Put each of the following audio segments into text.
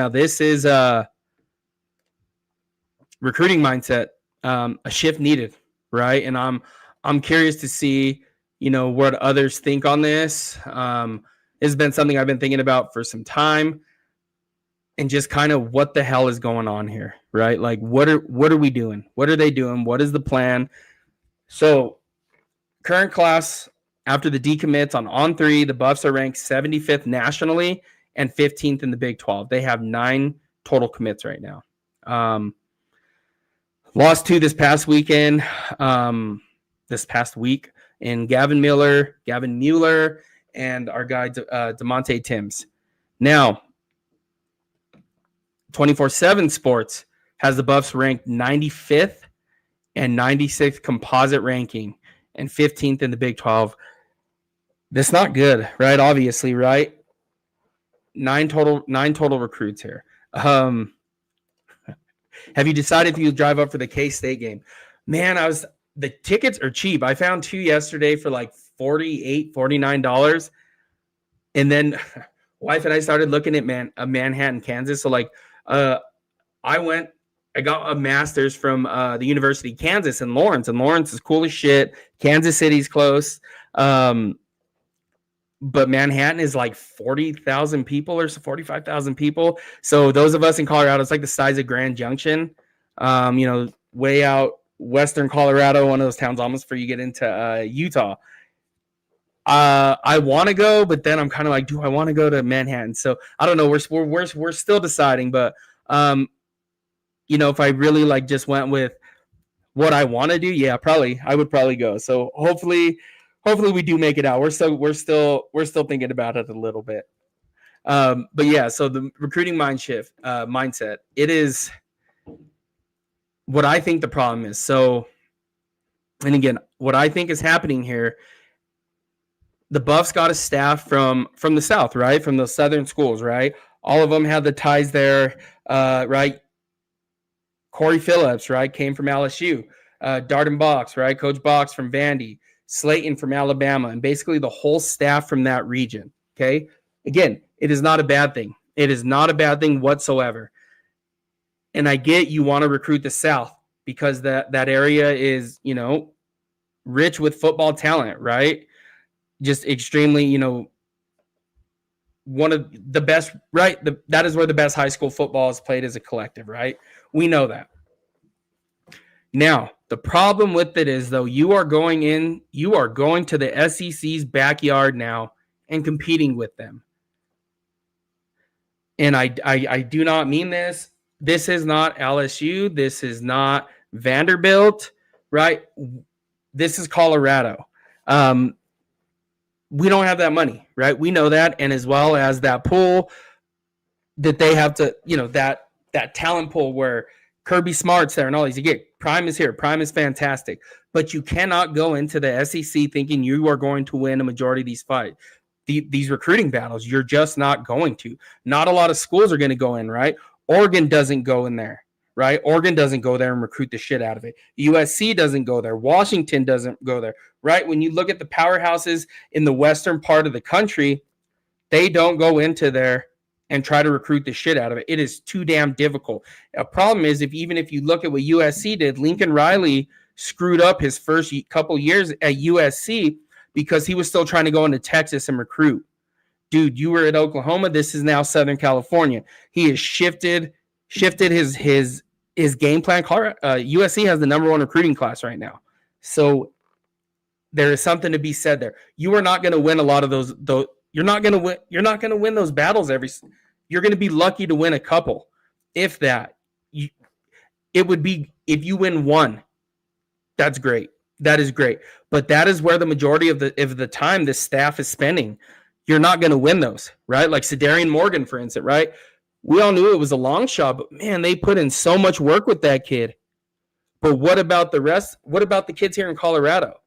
Now, this is a recruiting mindset, a shift needed, right? And I'm curious to see, what others think on this. It's been something I've been thinking about for some time, and just kind of what the hell is going on here, right? Like, what are we doing? What are they doing? What is the plan? So, current class, after the decommits on 3, the Buffs are ranked 75th nationally and 15th in the Big 12. They have 9 total commits right now. Lost 2 this past week, in Gavin Mueller, and our guy DeMonte Timms. Now, 24/7 Sports has the Buffs ranked 95th and 96th composite ranking and 15th in the Big 12. That's not good, right? Obviously, right? 9 total recruits here. Have you decided if you drive up for the K-State game? Man, the tickets are cheap. I found 2 yesterday for like $48, $49. And then wife and I started looking at Manhattan, Kansas. So I got a master's from the University of Kansas in Lawrence, and Lawrence is cool as shit. Kansas City's close. But Manhattan is like 40,000 people or 45,000 people. So those of us in Colorado, it's like the size of Grand Junction, way out western Colorado, one of those towns almost before you get into Utah. I want to go, but then I'm kind of like, do I want to go to Manhattan? So I don't know. We're still deciding, but if I really just went with what I want to do, yeah, I would probably go. So hopefully we do make it out. We're still thinking about it a little bit. But yeah, so the recruiting mindset, it is what I think the problem is. So, and again, what I think is happening here, the Buffs got a staff from the South, right? From the Southern schools, right? All of them had the ties there, right? Corey Phillips, right? Came from LSU. Darden Box, right? Coach Box from Vandy. Slayton from Alabama, and basically the whole staff from that region, okay? Again, it is not a bad thing. It is not a bad thing whatsoever. And I get you want to recruit the South because that area is, rich with football talent, right? Just extremely, one of the best, right? That is where the best high school football is played as a collective, right? We know that. Now, the problem with it is, though, you are going to the SEC's backyard now and competing with them. And I do not mean this. This is not LSU. This is not Vanderbilt, right? This is Colorado. We don't have that money, right? We know that. And as well as that pool that they have to, that talent pool where Kirby Smart's there and all these. You get Prime is here. Prime is fantastic. But you cannot go into the SEC thinking you are going to win a majority of these fights. These recruiting battles, you're just not going to. Not a lot of schools are going to go in, right? Oregon doesn't go in there, right? Oregon doesn't go there and recruit the shit out of it. USC doesn't go there. Washington doesn't go there, right? When you look at the powerhouses in the western part of the country, they don't go into there and try to recruit the shit out of it. It is too damn difficult. A problem is even if you look at what USC did, Lincoln Riley screwed up his first couple years at USC because he was still trying to go into Texas and recruit. Dude, you were at Oklahoma. This is now Southern California. He has shifted his game plan. USC has the number 1 recruiting class right now. So there is something to be said there. You are not going to win a lot of those. You're not going to win those battles you're going to be lucky to win a couple. If that, it would be if you win one, that's great. That is great. But that is where the majority of the time the staff is spending. You're not going to win those, right? Like Cedarian Morgan, for instance, right? We all knew it was a long shot, but man, they put in so much work with that kid. But what about the rest? What about the kids here in Colorado?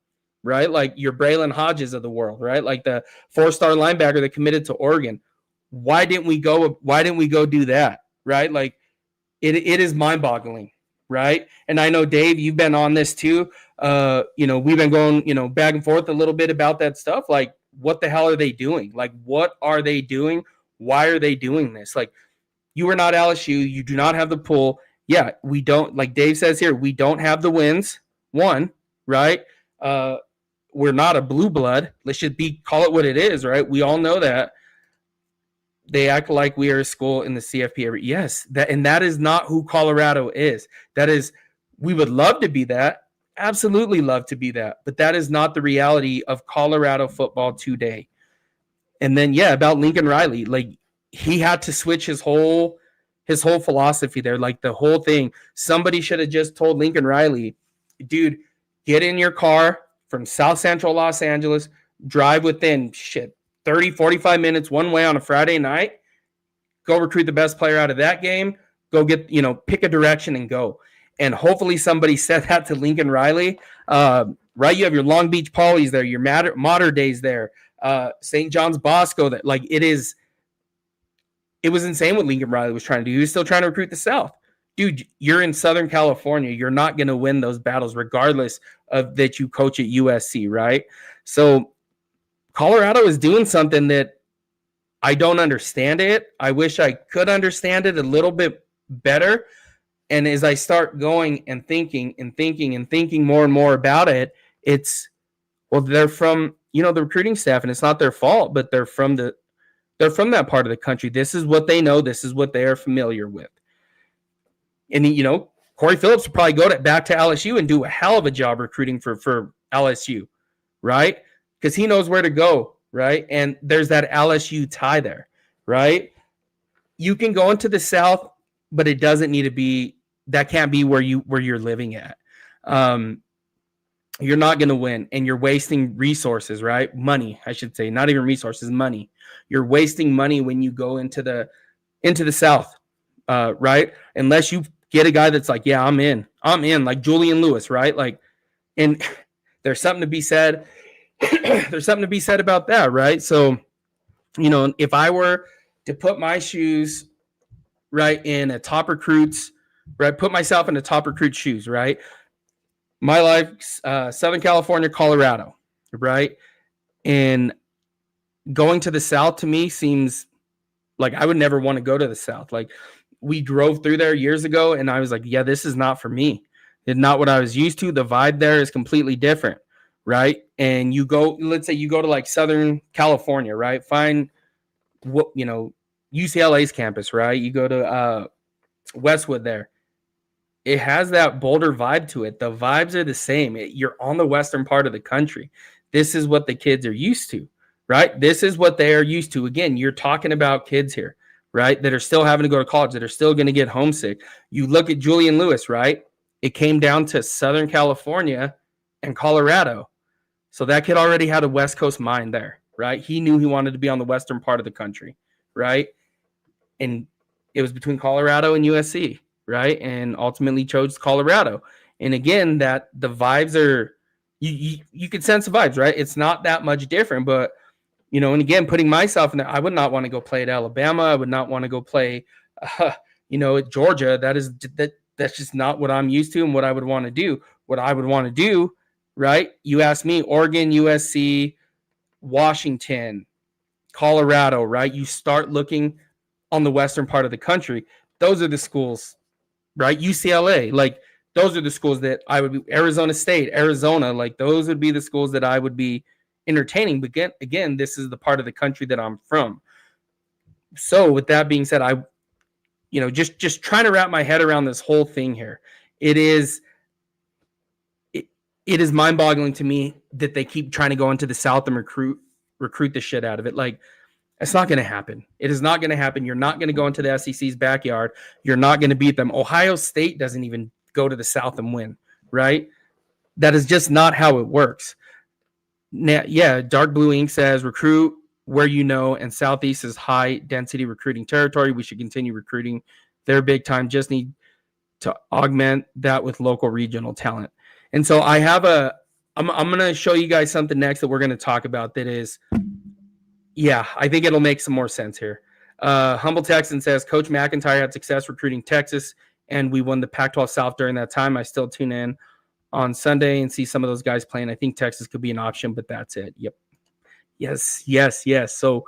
Right? Like your Braylon Hodges of the world, right? Like the 4-star linebacker that committed to Oregon. Why didn't we go do that? Right? Like it is mind-boggling, right? And I know, Dave, you've been on this too. We've been going, back and forth a little bit about that stuff. Like, what the hell are they doing? Like, what are they doing? Why are they doing this? Like, You are not LSU. You do not have the pull. Yeah, we don't, like Dave says here, we don't have the wins. One, right? We're not a blue blood. Let's just call it what it is, right? We all know that. They act like we are a school in the CFP area. Yes, that is not who Colorado is. That is, we would love to be that. Absolutely love to be that. But that is not the reality of Colorado football today. And then, yeah, about Lincoln Riley, like he had to switch his whole philosophy there, like the whole thing. Somebody should have just told Lincoln Riley, dude, get in your car from South Central Los Angeles, drive within 30, 45 minutes one way on a Friday night, go recruit the best player out of that game, go get, pick a direction and go. And hopefully somebody said that to Lincoln Riley. Right, you have your Long Beach Polys there, your Mater Days there, St. John's Bosco. That like it was insane what Lincoln Riley was trying to do. He was still trying to recruit the South. Dude, you're in Southern California. You're not going to win those battles regardless of that you coach at USC, right? So Colorado is doing something that I don't understand it. I wish I could understand it a little bit better. And as I start going and thinking more and more about it, it's, well, they're from, the recruiting staff, and it's not their fault, but they're from that part of the country. This is what they know. This is what they are familiar with. And, Corey Phillips will probably go back to LSU and do a hell of a job recruiting for LSU, right? Because he knows where to go, right? And there's that LSU tie there, right? You can go into the South, but it doesn't need to be, that can't be where you're living at. You're not going to win, and you're wasting resources, right? Money, I should say, not even resources, money. You're wasting money when you go into the South, right? Unless you get a guy that's like, yeah, I'm in, like Julian Lewis, right? Like, and there's something to be said. There's something to be said about that, right? So, if I were to put my shoes right in a top recruit's, right, put myself in a top recruit shoes, right? My life, Southern California, Colorado, right? And going to the South to me seems like I would never want to go to the South. Like we drove through there years ago and I was like, yeah, this is not for me. It's not what I was used to. The vibe there is completely different, right? And you go, let's say you go to like Southern California, right? Find what, UCLA's campus, right? You go to Westwood there. It has that Boulder vibe to it. The vibes are the same. You're on the western part of the country. This is what the kids are used to, right? This is what they are used to. Again, you're talking about kids here, right, that are still having to go to college, that are still going to get homesick. You look at Julian Lewis, right? It came down to Southern California and Colorado. So that kid already had a West Coast mind there, right? He knew he wanted to be on the western part of the country, right? And it was between Colorado and USC, right? And ultimately chose Colorado. And again, that the vibes are, you can sense the vibes, right? It's not that much different, but, and again, putting myself in there, I would not want to go play at Alabama. I would not want to go play, at Georgia. That's just not what I'm used to and what I would want to do. What I would want to do, right? You ask me, Oregon, USC, Washington, Colorado, right? You start looking on the western part of the country. Those are the schools, right? UCLA, like those are the schools that I would be, Arizona State, Arizona, like those would be the schools that I would be entertaining. But again, this is the part of the country that I'm from. So with that being said, I, just trying to wrap my head around this whole thing here. It is mind-boggling to me that they keep trying to go into the South and recruit the shit out of it. Like, it's not going to happen. It is not going to happen. You're not going to go into the SEC's backyard. You're not going to beat them. Ohio State doesn't even go to the South and win, right? That is just not how it works. Now, yeah, Dark Blue Ink says recruit where and Southeast is high density recruiting territory. We should continue recruiting. They're big time. Just need to augment that with local regional talent. And so I have I'm going to show you guys something next that we're going to talk about that is, yeah, I think it'll make some more sense here. Humble Texan says, Coach McIntyre had success recruiting Texas, and we won the Pac-12 South during that time. I still tune in on Sunday and see some of those guys playing. I think Texas could be an option, but that's it. Yep. Yes. So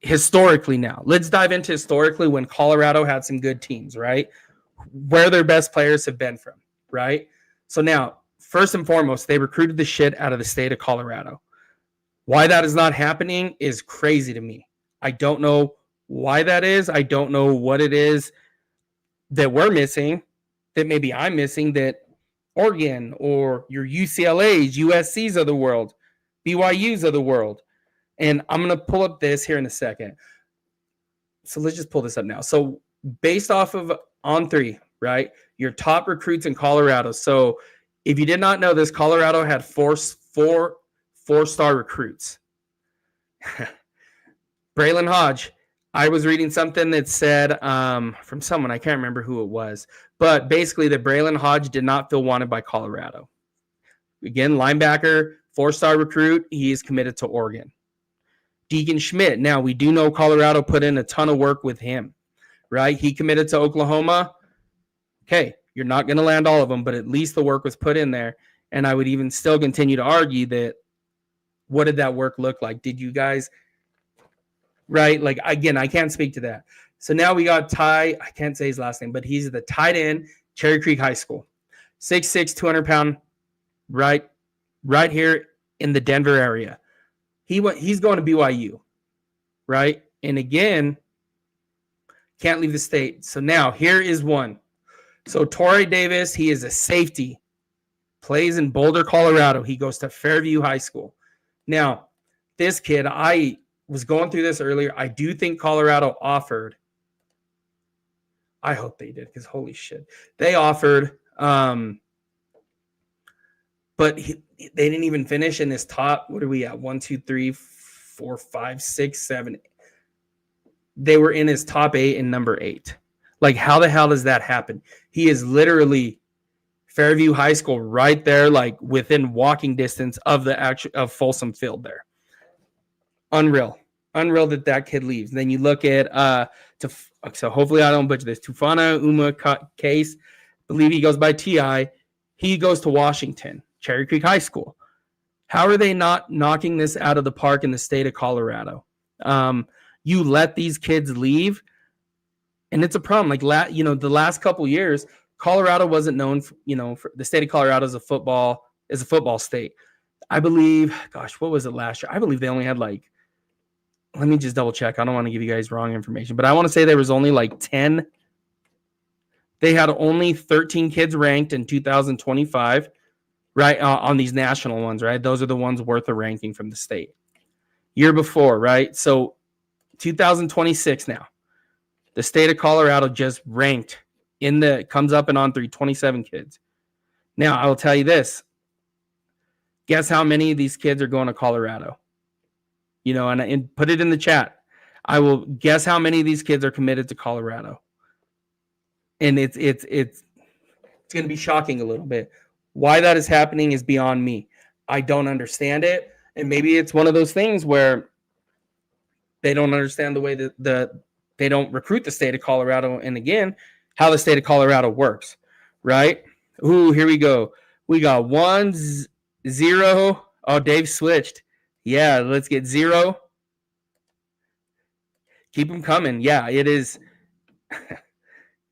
historically now. Let's dive into historically when Colorado had some good teams, right? Where their best players have been from, right? So now, first and foremost, they recruited the shit out of the state of Colorado. Why that is not happening is crazy to me. I don't know why that is. I don't know what it is that we're missing, that maybe I'm missing, that Oregon or your UCLA's, USC's of the world, BYU's of the world. And I'm going to pull up this here in a second. So let's just pull this up now. So based off of On3, right, your top recruits in Colorado. So if you did not know this, Colorado had four-star recruits. Braylon Hodge. I was reading something that said from someone, I can't remember who it was, but basically that Braylon Hodge did not feel wanted by Colorado. Again, linebacker, 4-star recruit. He is committed to Oregon. Deacon Schmidt. Now, we do know Colorado put in a ton of work with him, right? He committed to Oklahoma. Okay, you're not going to land all of them, but at least the work was put in there. And I would even still continue to argue that what did that work look like? Did you guys, right? Like, again, I can't speak to that. So now we got Ty, I can't say his last name, but he's the tight end, Cherry Creek High School. 6'6", 200-pound, right here in the Denver area. He's going to BYU, right? And again, can't leave the state. So now here is one. So Torrey Davis, he is a safety, plays in Boulder, Colorado. He goes to Fairview High School. Now, this kid, I was going through this earlier. I do think Colorado offered. I hope they did, because holy shit. They offered, but they didn't even finish in his top. What are we at? 1, 2, 3, 4, 5, 6, 7. They were in his top 8 and number 8. Like, how the hell does that happen? He is literally Fairview High School right there, like within walking distance of of Folsom Field there. Unreal that kid leaves. Then you look at so hopefully I don't butcher this. Tufana Uma Case, believe he goes by T.I. He goes to Washington, Cherry Creek High School. How are they not knocking this out of the park in the state of Colorado? You let these kids leave, and it's a problem. Like the last couple years, Colorado wasn't known for, for the state of Colorado as a football state. I believe, gosh, what was it last year? I believe they only had let me just double check. I don't want to give you guys wrong information, but I want to say there was only 10. They had only 13 kids ranked in 2025, right? On these national ones, right? Those are the ones worth a ranking from the state. Year before, right? So 2026 now, the state of Colorado just ranked comes up and on 27 kids. Now, I will tell you this. Guess how many of these kids are going to Colorado? And put it in the chat. I will guess how many of these kids are committed to Colorado. And it's going to be shocking a little bit. Why that is happening is beyond me. I don't understand it. And maybe it's one of those things where they don't understand the way that they don't recruit the state of Colorado. And again, how the state of Colorado works, right? Ooh, here we go. We got 1-0. Oh, Dave switched. Yeah, let's get 0. Keep them coming. Yeah, it is.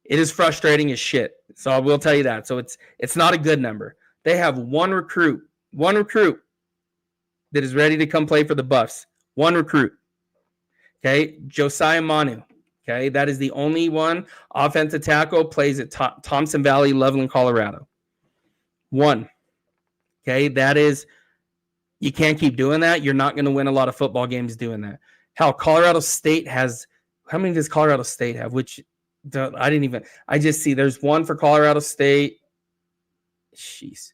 It is frustrating as shit. So I will tell you that. So it's not a good number. They have one recruit that is ready to come play for the Buffs. One recruit. Okay, Josiah Manu. Okay, that is the only one. Offensive tackle, plays at Thompson Valley, Loveland, Colorado. One. Okay, that is. You can't keep doing that. You're not going to win a lot of football games doing that. Hell, Colorado State has – how many does Colorado State have? I just see there's one for Colorado State. Jeez.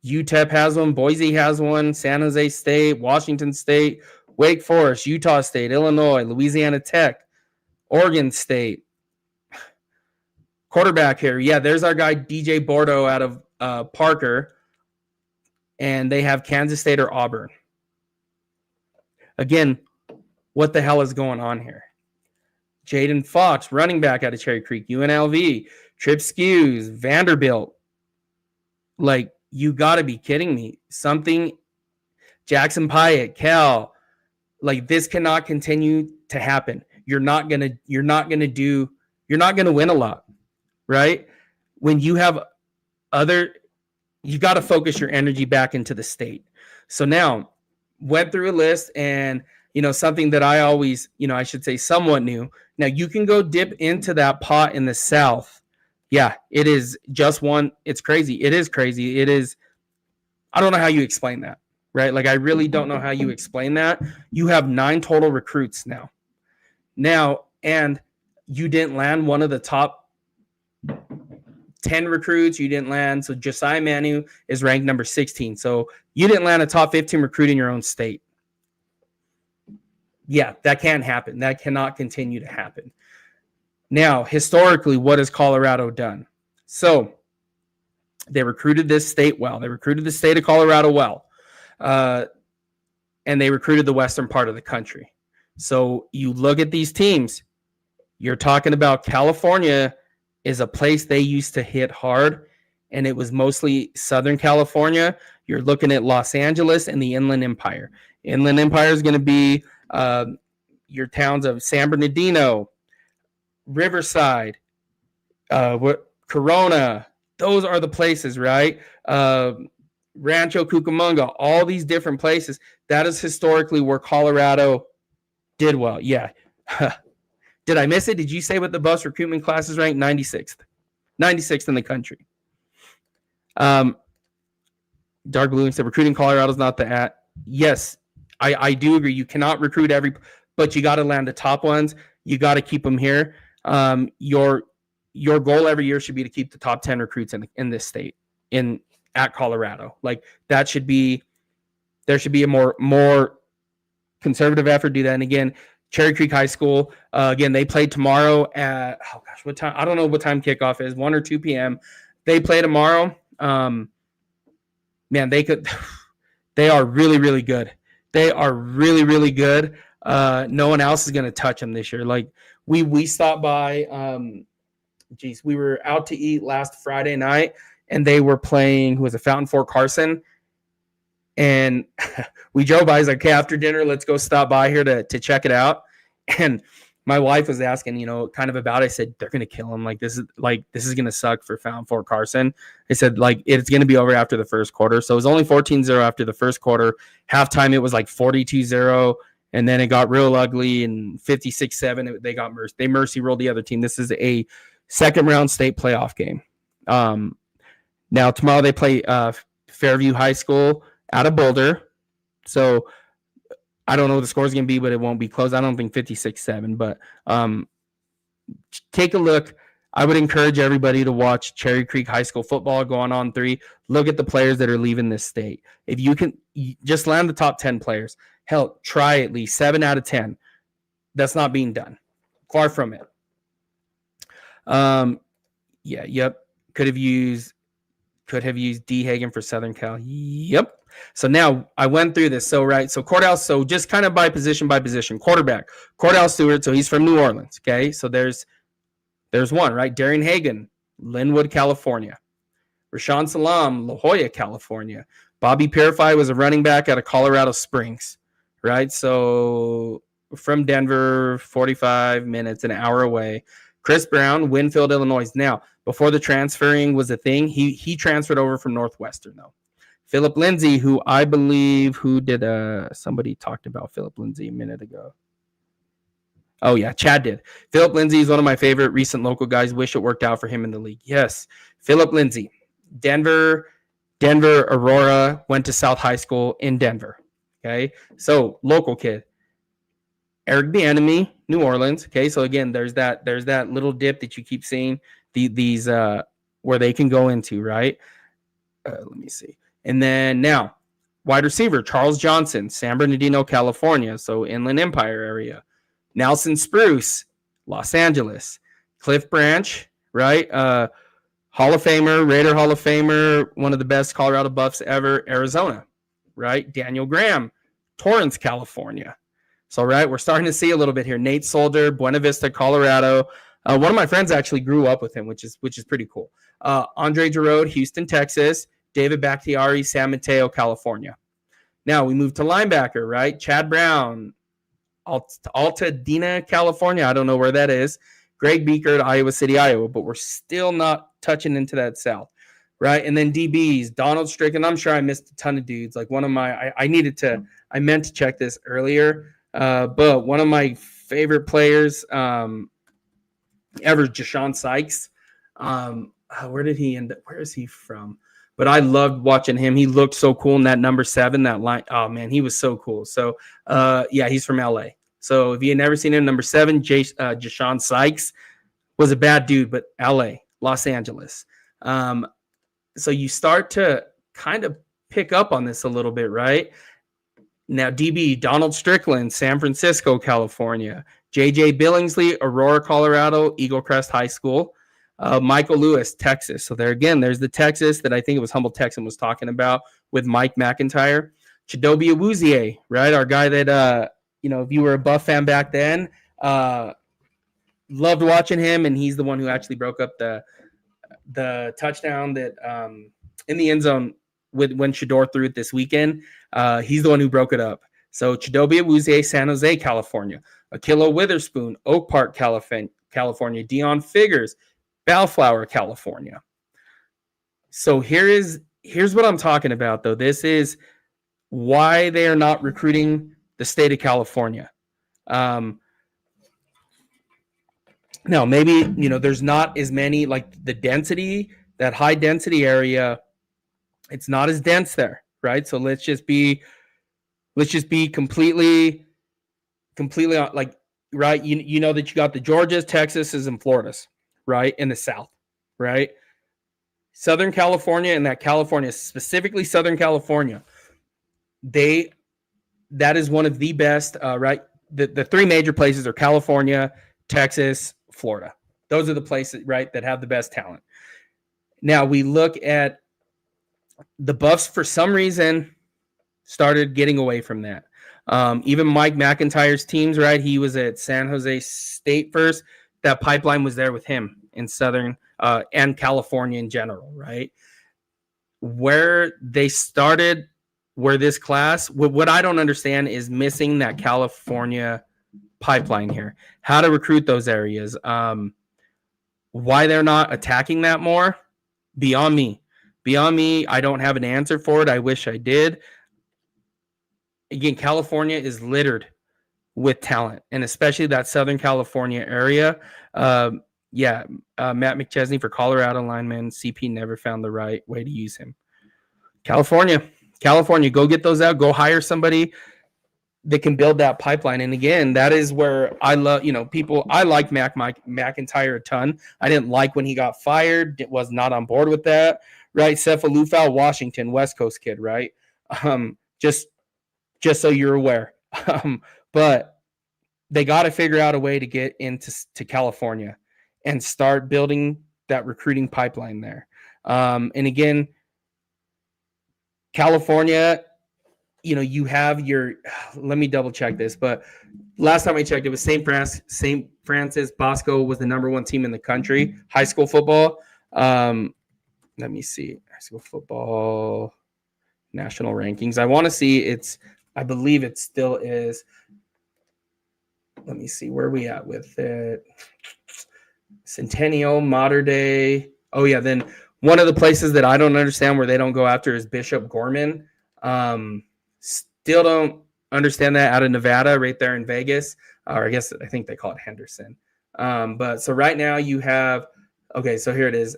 UTEP has one. Boise has one. San Jose State, Washington State, Wake Forest, Utah State, Illinois, Louisiana Tech, Oregon State. Quarterback here. Yeah, there's our guy DJ Bordeaux out of Parker. And they have Kansas State or Auburn. Again, what the hell is going on here? Jaden Fox, running back out of Cherry Creek, UNLV, Trip Skews, Vanderbilt. Like, you got to be kidding me. Jackson Pyatt, Cal. Like, this cannot continue to happen. You're not gonna win a lot, right? When you have you got to focus your energy back into the state. So now, went through a list, and something that I always, I should say somewhat new. Now you can go dip into that pot in the South. Yeah, it is just one. It's crazy. It is crazy. It is. I don't know how you explain that, right? Like, I really don't know how you explain that. You have 9 total recruits now, and you didn't land one of the top 10 recruits. You didn't land. So Josiah Manu is ranked number 16. So you didn't land a top 15 recruit in your own state. Yeah, that can't happen. That cannot continue to happen. Now, historically, what has Colorado done? So they recruited this state well. They recruited the state of Colorado well. And they recruited the western part of the country. So you look at these teams, you're talking about California is a place they used to hit hard, and it was mostly Southern California. You're looking at Los Angeles and the Inland Empire. Inland Empire is going to be your towns of San Bernardino, Riverside, Corona. Those are the places, right? Rancho Cucamonga, all these different places. That is historically where Colorado did well. Yeah. Did I miss it? Did you say what the bus recruitment class is ranked? 96th. 96th in the country. Dark Blue said recruiting Colorado is not the at. Yes, I do agree. You cannot recruit but you got to land the top ones. You got to keep them here. Your goal every year should be to keep the top 10 recruits in this state at Colorado. Like, there should be a more conservative effort to do that. And again, Cherry Creek High School, again, they play tomorrow at, what time? I don't know what time kickoff is, 1 or 2 p.m. They play tomorrow. Man, they are really, really good. They are really, really good. No one else is going to touch them this year. Like, we stopped by, we were out to eat last Friday night, and they were playing, who was it, Fountain Fort Carson. And we drove by. He's like, okay, after dinner, let's go stop by here to check it out. And my wife was asking, kind of about it. I said, they're going to kill him. This is going to suck for Fountain Fort Carson. I said, it's going to be over after the first quarter. So it was only 14-0 after the first quarter. Halftime, it was 42-0. And then it got real ugly, and 56-7, they mercy rolled the other team. This is a second round state playoff game. Now tomorrow they play Fairview High School out of Boulder. So I don't know what the score is going to be, but it won't be close. I don't think 56-7, but take a look. I would encourage everybody to watch Cherry Creek High School football going on 3. Look at the players that are leaving this state. If you can just land the top 10 players, hell, try at least 7 out of 10. That's not being done. Far from it. Could have used D. Hagen for Southern Cal. Yep. So now I went through this. So Cordell, so just kind of by position, quarterback, Cordell Stewart. So he's from New Orleans. Okay. So there's one, right? Darian Hagan, Linwood, California. Rashawn Salam, La Jolla, California. Bobby Purify was a running back out of Colorado Springs, right? So from Denver, 45 minutes, an hour away. Chris Brown, Winfield, Illinois. Now, before the transferring was a thing, he transferred over from Northwestern, though. Philip Lindsay, who I believe, somebody talked about Philip Lindsay a minute ago. Oh, yeah, Chad did. Philip Lindsay is one of my favorite recent local guys. Wish it worked out for him in the league. Yes, Philip Lindsay. Denver, Aurora, went to South High School in Denver. Okay, so local kid. Eric Bieniemy, New Orleans. Okay, so again, there's that little dip that you keep seeing these where they can go into, right? Let me see. And then now, wide receiver Charles Johnson, San Bernardino, California, so Inland Empire area. Nelson Spruce, Los Angeles. Cliff Branch, right? Hall of Famer, Raider Hall of Famer, one of the best Colorado Buffs ever, Arizona, right? Daniel Graham, Torrance, California. So, right, we're starting to see a little bit here. Nate Solder, Buena Vista, Colorado. One of my friends actually grew up with him, which is pretty cool. Andre Giroud, Houston, Texas. David Bakhtiari, San Mateo, California. Now we move to linebacker, right? Chad Brown, Altadena, California. I don't know where that is. Greg Beaker to Iowa City, Iowa, but we're still not touching into that South, right? And then DBs, Donald Strickland. I'm sure I missed a ton of dudes. Like one of my, I meant to check this earlier, but one of my favorite players ever, Jashawn Sykes. Where is he from? But I loved watching him. He looked so cool in that number 7, that line. Oh man, he was so cool. So yeah, he's from LA. So if you had never seen him, number 7, Jashawn Sykes was a bad dude, but LA, Los Angeles. So you start to kind of pick up on this a little bit, right? Now, DB, Donald Strickland, San Francisco, California. JJ Billingsley, Aurora, Colorado, Eagle Crest High School. Michael Lewis, Texas. So there again, there's the Texas that I think it was Humble Texan was talking about with Mike McIntyre. Chidobe Awuzie, right? Our guy that, if you were a Buff fan back then, loved watching him, and he's the one who actually broke up the touchdown that in the end zone when Shador threw it this weekend. He's the one who broke it up. So Chidobe Awuzie, San Jose, California. Akilo Witherspoon, Oak Park, California. Dion Figures, Bellflower, California. So here's what I'm talking about, though. This is why they are not recruiting the state of California. Now, maybe, there's not as many, like the density, that high density area, it's not as dense there, right? So let's just be completely like, right? You know that you got the Georgias, Texases, and Floridas, right? In the South, right? Southern California, and that California, specifically Southern California, that is one of the best, right? The 3 major places are California, Texas, Florida. Those are the places, right, that have the best talent. Now we look at the Buffs, for some reason, started getting away from that. Even Mike McIntyre's teams, right? He was at San Jose State first. That pipeline was there with him in Southern and California in general, right? Where they started, where this class, what I don't understand is missing that California pipeline here. How to recruit those areas. Why they're not attacking that more, beyond me. I don't have an answer for it. I wish I did. Again, California is littered with talent, and especially that Southern California area. Matt McChesney for Colorado lineman. CP never found the right way to use him. California, go get those out. Go hire somebody that can build that pipeline. And again, that is where I love, people. I like Mike McIntyre a ton. I didn't like when he got fired. It was not on board with that, right? Sefa Lufau, Washington, West Coast kid, right? Just so you're aware. But they got to figure out a way to get into California and start building that recruiting pipeline there. And again, California, you have let me double check this, but last time I checked, it was St. Francis Bosco was the number 1 team in the country, high school football. Let me see, high school football national rankings. I want to see I believe it still is. Let me see, where are we at with it? Centennial, Modern Day. Oh yeah, then one of the places that I don't understand where they don't go after is Bishop Gorman. Still don't understand that, out of Nevada, right there in Vegas. Or I think they call it Henderson. But so right now you have, okay, so here it is.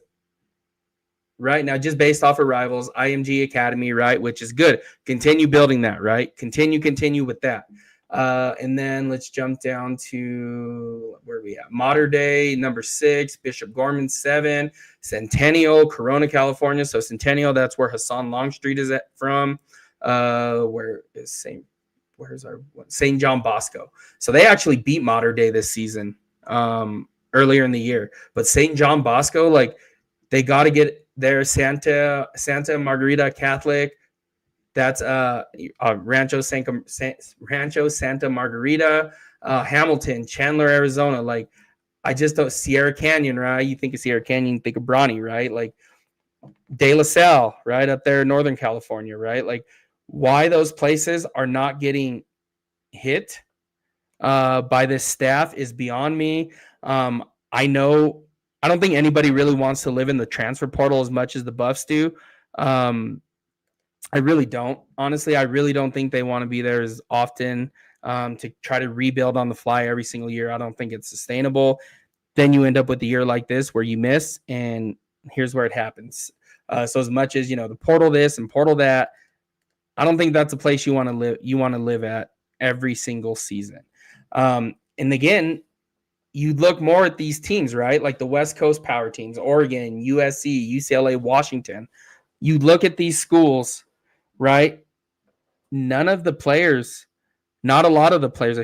Right now, just based off of rivals, IMG Academy, right, which is good. Continue building that, right? Continue with that. And then let's jump down to where we at. Modern Day, number 6, Bishop Gorman 7, Centennial, Corona, California. So Centennial, that's where Hassan Longstreet is from. Where is St. John Bosco? So they actually beat Modern Day this season, earlier in the year. But St. John Bosco, like, they got to get their Santa Margarita Catholic. That's Rancho Santa Margarita, Hamilton, Chandler, Arizona. Like, I just don't, Sierra Canyon, right? You think of Sierra Canyon, you think of Bronny, right? Like De La Salle, right up there in Northern California, right? Like, why those places are not getting hit, by this staff is beyond me. I don't think anybody really wants to live in the transfer portal as much as the Buffs do. I really don't. Honestly, I really don't think they want to be there as often to try to rebuild on the fly every single year. I don't think it's sustainable. Then you end up with a year like this where you miss, and here's where it happens. So as much as, the portal this and portal that, I don't think that's a place you want to live. You want to live at every single season. And again, you look more at these teams, right? Like the West Coast power teams, Oregon, USC, UCLA, Washington. You look at these schools, right? Not a lot of the players, not a lot of the players are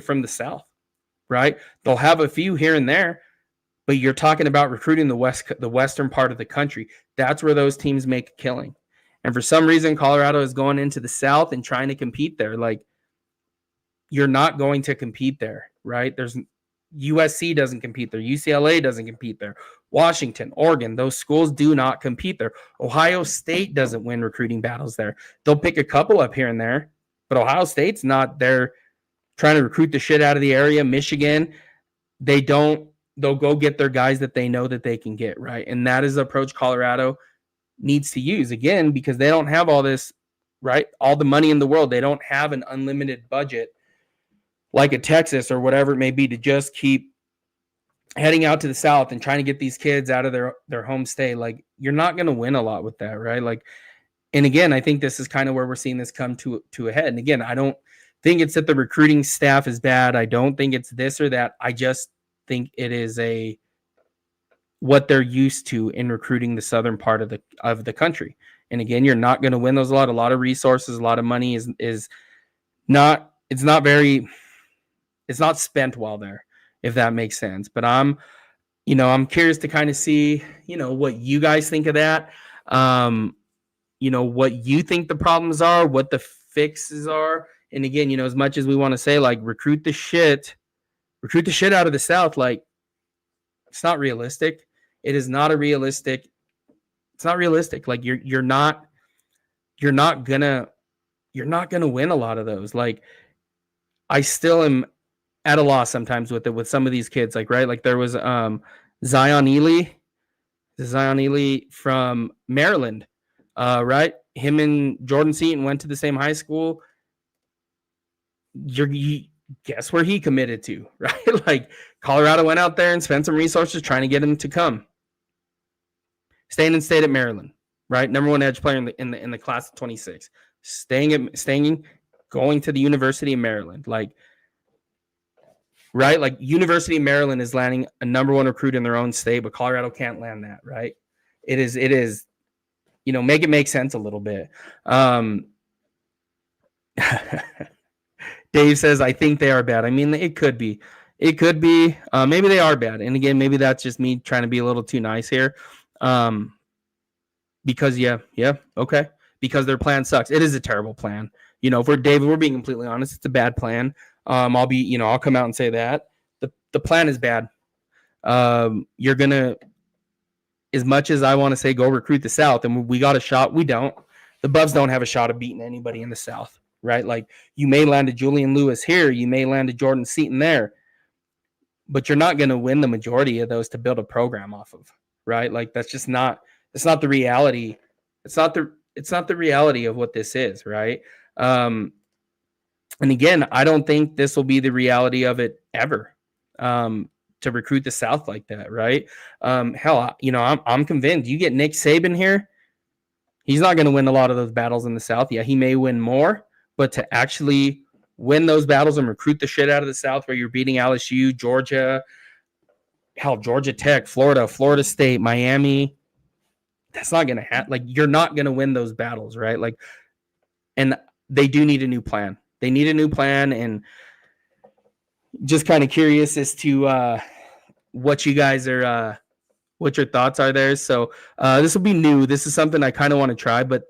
from the South, right? They'll have a few here and there, but you're talking about recruiting the western part of the country. That's where those teams make a killing. And for some reason, Colorado is going into the South and trying to compete there. Like, you're not going to compete there, right? USC doesn't compete there. UCLA doesn't compete there. Washington, Oregon, those schools do not compete there. Ohio State doesn't win recruiting battles there. They'll pick a couple up here and there, but Ohio State's not there trying to recruit the shit out of the area. Michigan, they'll go get their guys that they know that they can get, right? And that is the approach Colorado needs to use, again, because they don't have all this, right? All the money in the world. They don't have an unlimited budget like a Texas or whatever it may be to just keep heading out to the South and trying to get these kids out of their home state. Like, you're not going to win a lot with that, right? Like, and again, I think this is kind of where we're seeing this come to a head. And again, I don't think it's that the recruiting staff is bad. I don't think it's this or that. I just think it is what they're used to in recruiting the southern part of the country. And again, you're not going to win those a lot of resources, a lot of money is not, it's not spent well there, if that makes sense. But I'm curious to kind of see, what you guys think of that. What you think the problems are, what the fixes are. And again, as much as we want to say, like, recruit the shit out of the South, like, it's not realistic. It is not realistic. It's not realistic. Like, you're not gonna win a lot of those. Like, I still am at a loss sometimes with some of these kids, like, right? Like, there was Zion Ely from Maryland, right? Him and Jordan Seaton went to the same high school. Guess where he committed to, right? Like, Colorado went out there and spent some resources trying to get him to come. Stayed at Maryland, right? Number one edge player in the class of 26. Going to the University of Maryland, like, right? Like, University of Maryland is landing a number one recruit in their own state, but Colorado can't land that, right? It is, make it make sense a little bit. Dave says, I think they are bad. I mean, it could be. Maybe they are bad. And again, maybe that's just me trying to be a little too nice here. Because okay. Because their plan sucks. It is a terrible plan. If we're being completely honest, it's a bad plan. I'll come out and say that. The plan is bad. You're gonna, as much as I want to say go recruit the South, and we got a shot, we don't. The Buffs don't have a shot of beating anybody in the South, right? Like, you may land a Julian Lewis here, you may land a Jordan Seaton there, but you're not going to win the majority of those to build a program off of, right? Like, it's not the reality. It's not the reality of what this is, right? And again, I don't think this will be the reality of it ever, to recruit the South like that, right? Hell, I'm convinced you get Nick Saban here, he's not going to win a lot of those battles in the South. Yeah, he may win more, but to actually win those battles and recruit the shit out of the South, where you're beating LSU, Georgia, Georgia Tech, Florida State, Miami, that's not going to happen. Like, you're not going to win those battles, right? Like, and they do need a new plan. They need a new plan, and just kind of curious as to what you guys are, what your thoughts are there. So this will be new. This is something I kind of want to try, but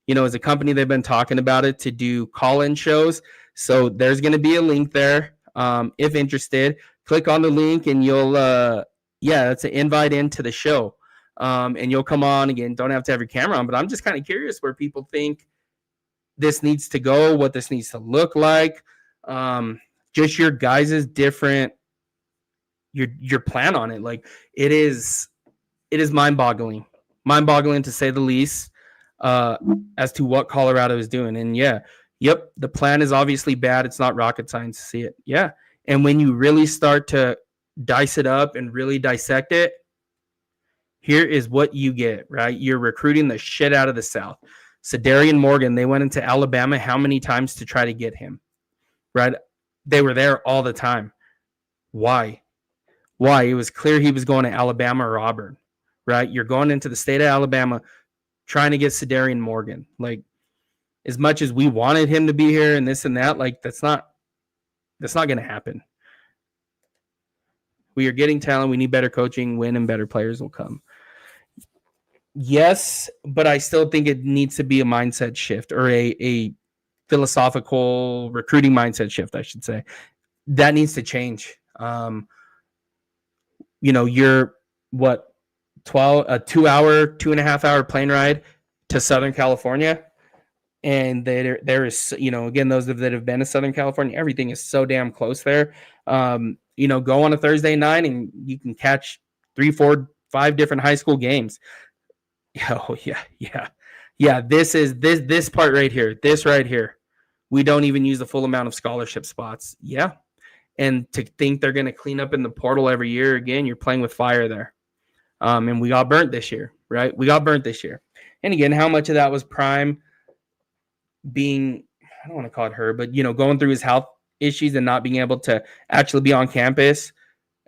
as a company, they've been talking about it to do call-in shows. So there's going to be a link there. If interested, click on the link and you'll, that's an invite into the show. And you'll come on again. Don't have to have your camera on, but I'm just kind of curious where people think this needs to go, what this needs to look like. Just your guys' different your plan on it. Like it is mind-boggling to say the least, as to what Colorado is doing. And the plan is obviously bad. It's not rocket science to see it. Yeah. And when you really start to dice it up and really dissect it, here is what you get, right? You're recruiting the shit out of the South. Cedarian Morgan, they went into Alabama how many times to try to get him, right? They were there all the time. Why? It was clear he was going to Alabama or Auburn, right? You're going into the state of Alabama trying to get Cedarian Morgan. Like, as much as we wanted him to be here and this and that, like, that's not going to happen. We are getting talent. We need better coaching, win, and better players will come. Yes, but I still think it needs to be a mindset shift, or a philosophical recruiting mindset shift, I should say. That needs to change. You're what, 2.5 hour plane ride to Southern California, and there is, again, those that have been to Southern California, everything is so damn close there. Go on a Thursday night and you can catch 3, 4, 5 different high school games. Oh yeah. This part right here. This right here. We don't even use the full amount of scholarship spots. Yeah. And to think they're going to clean up in the portal every year, again, you're playing with fire there. And we got burnt this year, right? And again, how much of that was Prime being, I don't want to call it her, but, going through his health issues and not being able to actually be on campus.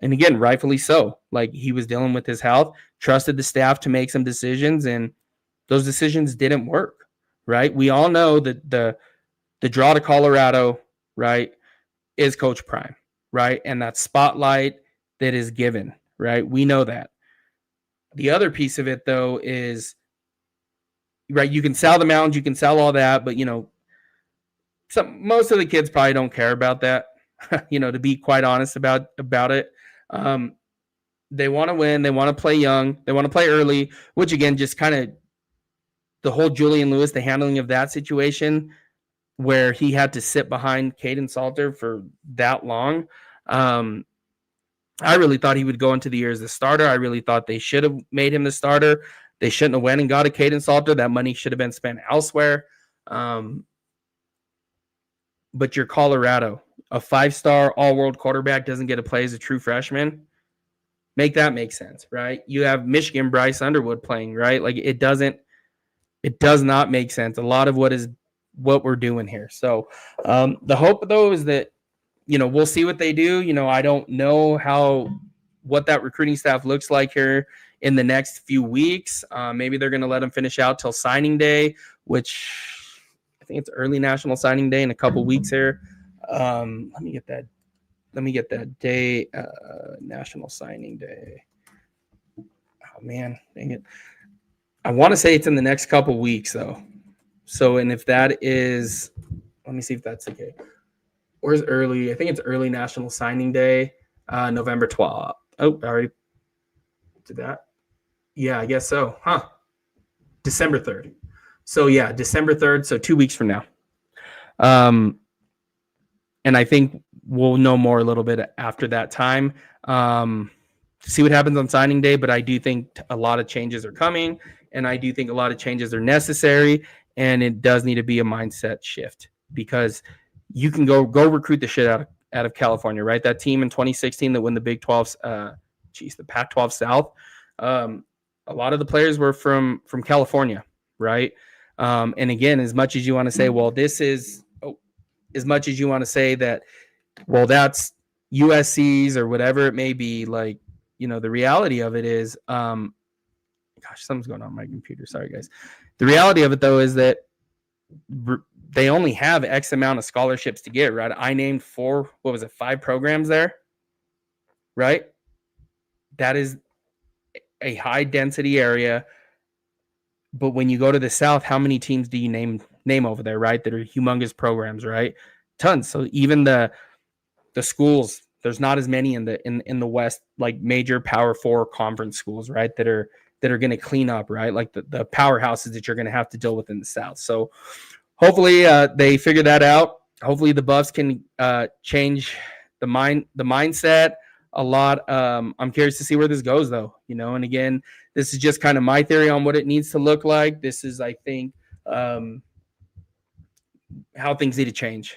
And again, rightfully so. Like, he was dealing with his health, trusted the staff to make some decisions, and those decisions didn't work, right? We all know that the draw to Colorado, right, is Coach Prime, right? And that spotlight that is given, right? We know that. The other piece of it, though, is, right, you can sell the mountains, you can sell all that, but, most of the kids probably don't care about that, to be quite honest about it. They want to win. They want to play young. They want to play early, which, again, just kind of the whole Julian Lewis, the handling of that situation where he had to sit behind Caden Salter for that long. I really thought he would go into the year as the starter. I really thought they should have made him the starter. They shouldn't have went and got a Caden Salter. That money should have been spent elsewhere. But you're Colorado. A 5-star all-world quarterback doesn't get to play as a true freshman. Make that make sense, right? You have Michigan Bryce Underwood playing, right? Like, it does not make sense. A lot of what we're doing here. So the hope, though, is that, we'll see what they do. I don't know what that recruiting staff looks like here in the next few weeks. Maybe they're going to let them finish out till signing day, which I think it's early National Signing Day in a couple weeks here. Let me get that day. National Signing Day. Oh man, dang it! I want to say it's in the next couple weeks though. So, and if that is, let me see if that's okay. Where's early? I think it's early National Signing Day, November 12th. Oh, I already did that. Yeah, I guess so. Huh? December 3rd. So yeah, December 3rd. So 2 weeks from now. And I think we'll know more a little bit after that time. See what happens on signing day, but I do think a lot of changes are coming, and I do think a lot of changes are necessary, and it does need to be a mindset shift, because you can go recruit the shit out of California, right? That team in 2016 that won the Big 12, the Pac-12 South. A lot of the players were from California, right? And again, as much as you want to say, well, as much as you want to say that, well, that's USC's or whatever it may be, like, the reality of it is, gosh, something's going on my computer. Sorry, guys. The reality of it, though, is that they only have X amount of scholarships to get, right? I named 5 programs there, right? That is a high density area. But when you go to the South, how many teams do you name over there, right? That are humongous programs, right? Tons. So even the schools, there's not as many in the West, like major Power 4 conference schools, right? That are going to clean up, right? Like the powerhouses that you're going to have to deal with in the South. So hopefully they figure that out. Hopefully the Buffs can change the mindset a lot. I'm curious to see where this goes, though. And again, this is just kind of my theory on what it needs to look like. This is, I think, how things need to change.